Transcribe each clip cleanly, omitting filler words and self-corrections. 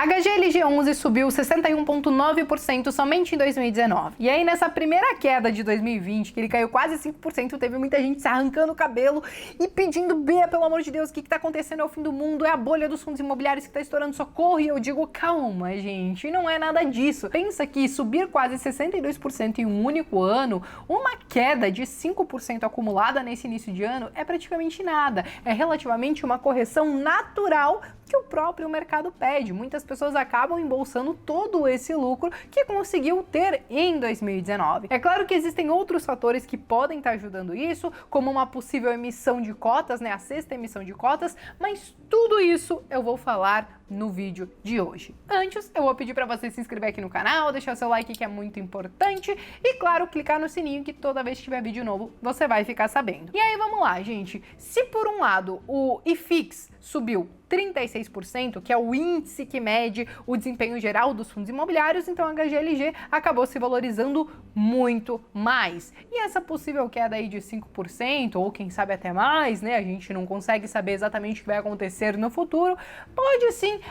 A HGLG11 subiu 61,9% somente em 2019. E aí nessa primeira queda de 2020, que ele caiu quase 5%, teve muita gente se arrancando o cabelo e pedindo, Bea, pelo amor de Deus, o que está acontecendo? É o fim do mundo, é a bolha dos fundos imobiliários que está estourando, socorro. E eu digo, calma, gente, não é nada disso. Pensa que subir quase 62% em um único ano, uma queda de 5% acumulada nesse início de ano, é praticamente nada. É relativamente uma correção natural que o próprio mercado pede. Muitas pessoas acabam embolsando todo esse lucro que conseguiu ter em 2019. É claro que existem outros fatores que podem estar ajudando isso, como uma possível emissão de cotas, né, a sexta emissão de cotas, mas tudo isso eu vou falar no vídeo de hoje. Antes, eu vou pedir para você se inscrever aqui no canal, deixar seu like que é muito importante e, claro, clicar no sininho que toda vez que tiver vídeo novo você vai ficar sabendo. E aí, vamos lá, gente. Se por um lado o IFIX subiu 36%, que é o índice que mede o desempenho geral dos fundos imobiliários, então a HGLG acabou se valorizando muito mais. E essa possível queda aí de 5%, ou quem sabe até mais, né? A gente não consegue saber exatamente o que vai acontecer no futuro, pode sim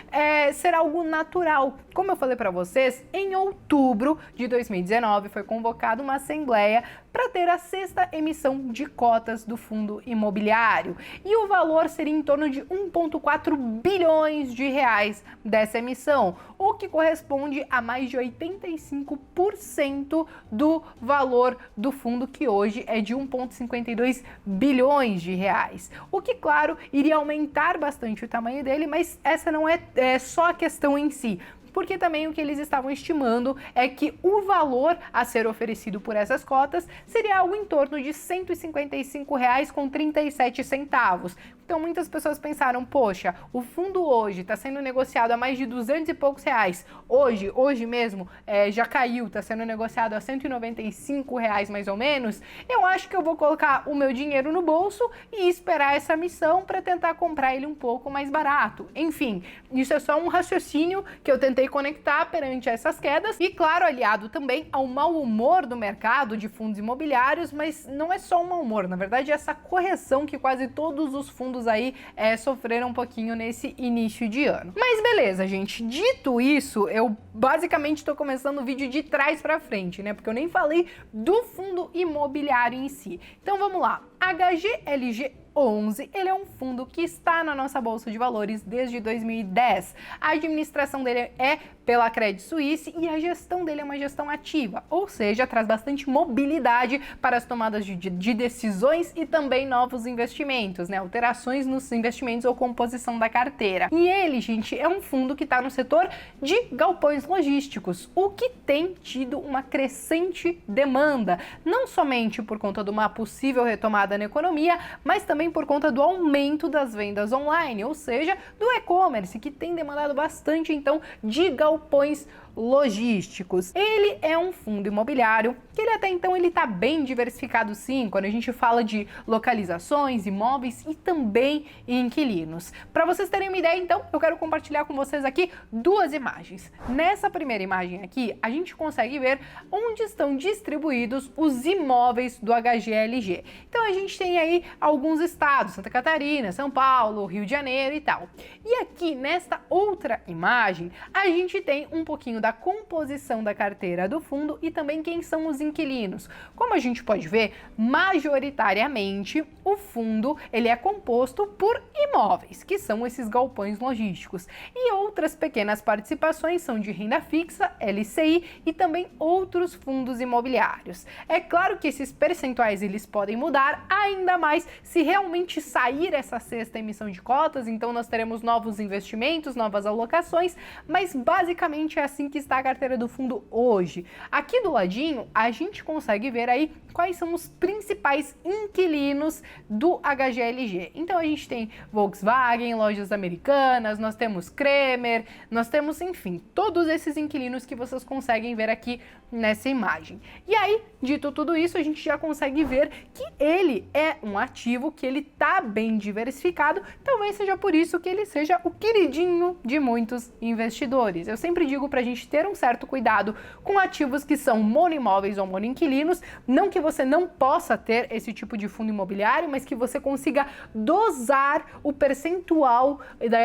ser algo natural. Como eu falei para vocês, em outubro de 2019 foi convocada uma assembleia para ter a sexta emissão de cotas do fundo imobiliário. E o valor seria em torno de 1,4 bilhões de reais dessa emissão, o que corresponde a mais de 85% do valor do fundo, que hoje é de 1,52 bilhões de reais. O que, claro, iria aumentar bastante o tamanho dele, mas essa não é só a questão em si. Porque também o que eles estavam estimando é que o valor a ser oferecido por essas cotas seria algo em torno de R$ 155,37. Então muitas pessoas pensaram, poxa, o fundo hoje está sendo negociado a mais de 200 e poucos reais. Hoje mesmo já caiu, está sendo negociado a R$ 195 mais ou menos. Eu acho que eu vou colocar o meu dinheiro no bolso e esperar essa missão para tentar comprar ele um pouco mais barato. Enfim, isso é só um raciocínio que eu tentei conectar perante essas quedas e, claro, aliado também ao mau humor do mercado de fundos imobiliários, mas não é só um mau humor, na verdade é essa correção que quase todos os fundos aí sofreram um pouquinho nesse início de ano. Mas beleza, gente, dito isso, eu basicamente estou começando o vídeo de trás para frente, né, porque eu nem falei do fundo imobiliário em si. Então vamos lá, HGLG11, ele é um fundo que está na nossa Bolsa de Valores desde 2010. A administração dele é pela Credit Suisse e a gestão dele é uma gestão ativa, ou seja, traz bastante mobilidade para as tomadas de decisões e também novos investimentos, né? Alterações nos investimentos ou composição da carteira. E ele, gente, é um fundo que está no setor de galpões logísticos, o que tem tido uma crescente demanda, não somente por conta de uma possível retomada na economia, mas também por conta do aumento das vendas online, ou seja, do e-commerce, que tem demandado bastante, então, de galpões logísticos. Ele é um fundo imobiliário que ele até então ele está bem diversificado, sim, quando a gente fala de localizações, imóveis e também inquilinos. Para vocês terem uma ideia, então, eu quero compartilhar com vocês aqui duas imagens. Nessa primeira imagem aqui, a gente consegue ver onde estão distribuídos os imóveis do HGLG. Então a gente tem aí alguns estados, Santa Catarina, São Paulo, Rio de Janeiro e tal. E aqui nesta outra imagem, a gente tem um pouquinho da composição da carteira do fundo e também quem são os inquilinos. Como a gente pode ver, majoritariamente o fundo ele é composto por imóveis, que são esses galpões logísticos, e outras pequenas participações são de renda fixa, LCI e também outros fundos imobiliários. É claro que esses percentuais eles podem mudar, ainda mais se realmente sair essa sexta emissão de cotas, então nós teremos novos investimentos, novas alocações, mas basicamente é assim que está a carteira do fundo hoje. Aqui do ladinho, a gente consegue ver aí quais são os principais inquilinos do HGLG. Então a gente tem Volkswagen, Lojas Americanas, nós temos Kremer, nós temos, enfim, todos esses inquilinos que vocês conseguem ver aqui nessa imagem. E aí, dito tudo isso, a gente já consegue ver que ele é um ativo que ele tá bem diversificado, talvez seja por isso que ele seja o queridinho de muitos investidores. Eu sempre digo pra gente realmente ter um certo cuidado com ativos que são monoimóveis ou monoinquilinos, não que você não possa ter esse tipo de fundo imobiliário, mas que você consiga dosar o percentual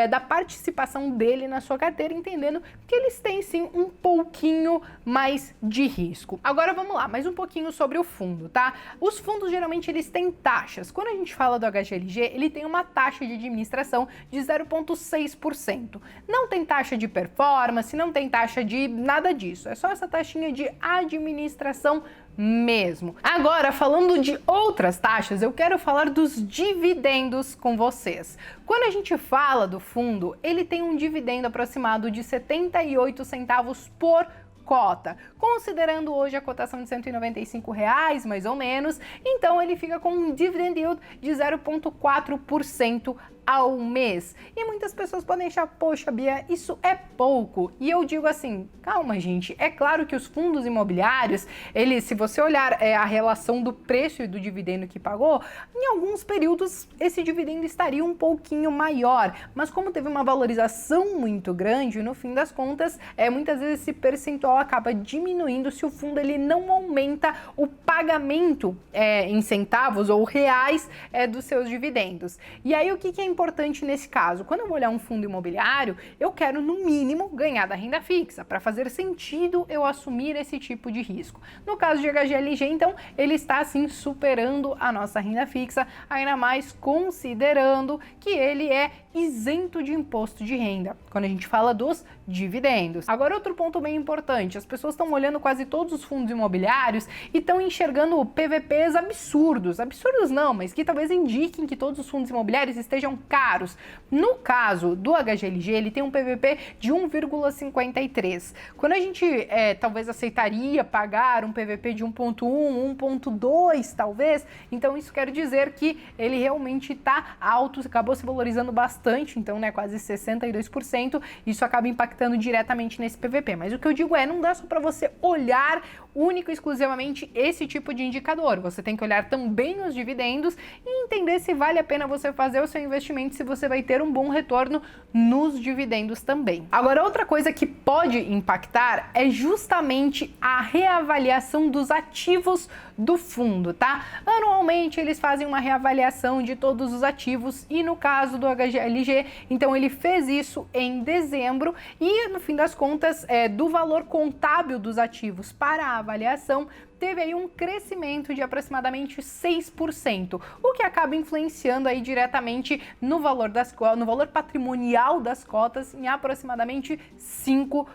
da participação dele na sua carteira, entendendo que eles têm sim um pouquinho mais de risco. Agora vamos lá, mais um pouquinho sobre o fundo, tá? Os fundos geralmente eles têm taxas. Quando a gente fala do HGLG, ele tem uma taxa de administração de 0,6%. Não tem taxa de performance, não tem taxa de nada disso. É só essa taxinha de administração mesmo. Agora, falando de outras taxas, eu quero falar dos dividendos com vocês. Quando a gente fala do fundo, ele tem um dividendo aproximado de 78 centavos por cota, considerando hoje a cotação de R$195, mais ou menos, então ele fica com um dividend yield de 0,4% ao mês. E muitas pessoas podem achar, poxa, Bia, isso é pouco. E eu digo assim, calma, gente, é claro que os fundos imobiliários, se você olhar a relação do preço e do dividendo que pagou, em alguns períodos esse dividendo estaria um pouquinho maior, mas como teve uma valorização muito grande, no fim das contas, muitas vezes esse percentual acaba diminuindo se o fundo ele não aumenta o pagamento em centavos ou reais dos seus dividendos. E aí o que é importante nesse caso? Quando eu vou olhar um fundo imobiliário, eu quero no mínimo ganhar da renda fixa, para fazer sentido eu assumir esse tipo de risco. No caso de HGLG, então, ele está assim superando a nossa renda fixa, ainda mais considerando que ele é isento de imposto de renda, quando a gente fala dos dividendos. Agora, outro ponto bem importante, as pessoas estão olhando quase todos os fundos imobiliários e estão enxergando PVPs absurdos não, mas que talvez indiquem que todos os fundos imobiliários estejam caros. No caso do HGLG, ele tem um PVP de 1,53. Quando a gente talvez aceitaria pagar um PVP de 1,1, 1,2 talvez, então isso quer dizer que ele realmente está alto, acabou se valorizando bastante, então quase 62%, isso acaba impactando diretamente nesse PVP. Mas o que eu digo não dá só para você olhar único e exclusivamente esse tipo de indicador, você tem que olhar também os dividendos e entender se vale a pena você fazer o seu investimento, se você vai ter um bom retorno nos dividendos também. Agora, outra coisa que pode impactar é justamente a reavaliação dos ativos do fundo, tá? Anualmente eles fazem uma reavaliação de todos os ativos e no caso do HGLG, então ele fez isso em dezembro e no fim das contas do valor contábil dos ativos para a avaliação teve aí um crescimento de aproximadamente 6%, o que acaba influenciando aí diretamente no valor patrimonial das cotas em aproximadamente 5%.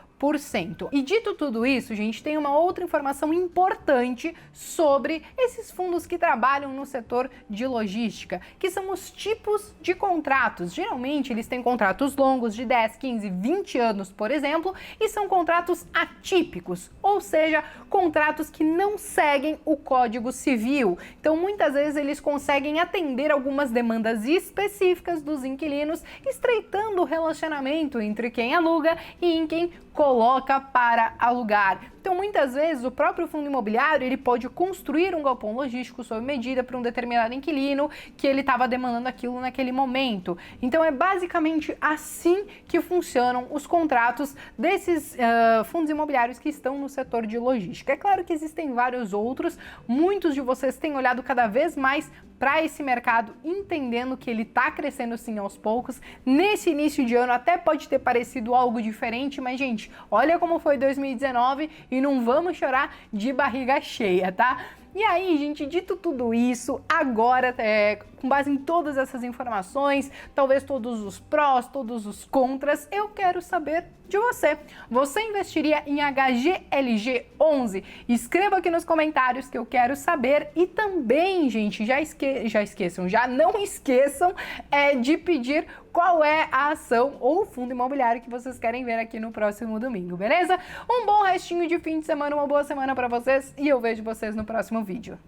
E dito tudo isso, gente, tem uma outra informação importante sobre esses fundos que trabalham no setor de logística, que são os tipos de contratos. Geralmente eles têm contratos longos de 10, 15, 20 anos, por exemplo, e são contratos atípicos, ou seja, contratos que não seguem o Código Civil. Então, muitas vezes eles conseguem atender algumas demandas específicas dos inquilinos, estreitando o relacionamento entre quem aluga e em quem coloca para alugar. Então, muitas vezes, o próprio fundo imobiliário ele pode construir um galpão logístico sob medida para um determinado inquilino que ele estava demandando aquilo naquele momento. Então, é basicamente assim que funcionam os contratos desses fundos imobiliários que estão no setor de logística. É claro que existem vários outros, muitos de vocês têm olhado cada vez mais para esse mercado, entendendo que ele está crescendo sim aos poucos. Nesse início de ano até pode ter parecido algo diferente, mas gente, olha como foi 2019 e não vamos chorar de barriga cheia, tá? E aí, gente, dito tudo isso, agora, com base em todas essas informações, talvez todos os prós, todos os contras, eu quero saber de você. Você investiria em HGLG 11? Escreva aqui nos comentários que eu quero saber. E também, gente, não esqueçam de pedir qual é a ação ou fundo imobiliário que vocês querem ver aqui no próximo domingo, beleza? Um bom restinho de fim de semana, uma boa semana para vocês e eu vejo vocês no próximo vídeo.